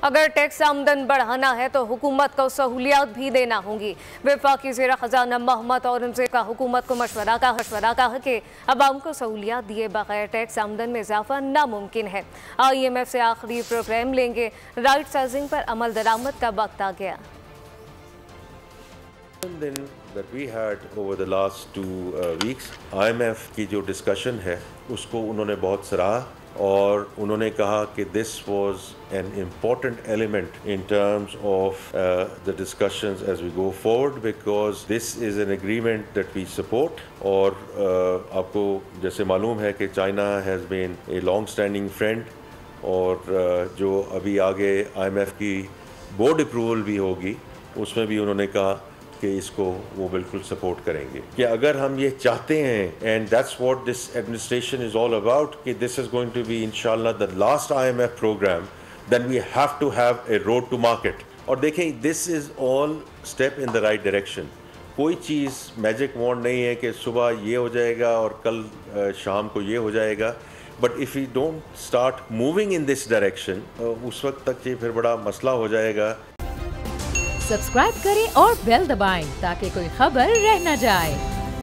अगर टैक्स आमदन बढ़ाना है तो हुकूमत को सहूलियात भी देना होंगी। वफाकी ज़ेर ख़जाना मोहम्मद औरंगज़ेब का हुकूमत को मशवरा कहा कि अवाम को सहूलियात दिए बगैर टैक्स आमदन में इजाफा नामुमकिन है। IMF से आखिरी प्रोग्राम लेंगे, राइट साइजिंग पर अमल दरामद का वक्त आ गया। that we had over the last 2 weeks, IMF की जो डिस्कशन है उसको उन्होंने बहुत सराहा और उन्होंने कहा कि this was an important element in terms of the discussions as we go forward, because this is an agreement that we support. और आपको जैसे मालूम है कि China has been a long standing friend और जो अभी आगे IMF की बोर्ड अप्रूवल भी होगी उसमें भी उन्होंने कहा कि इसको वो बिल्कुल सपोर्ट करेंगे। कि अगर हम ये चाहते हैं, and that's what this administration is all about, कि this is going to be इंशाल्लाह the last IMF programme, then we have to have a road to market. और देखें, this is all step in the right direction. कोई चीज़ magic wand नहीं है कि सुबह ये हो जाएगा और कल शाम को ये हो जाएगा। But if you don't start moving in this direction, उस वक्त तक ये फिर बड़ा मसला हो जाएगा। सब्सक्राइब करें और बेल दबाएं ताकि कोई खबर रह न जाए।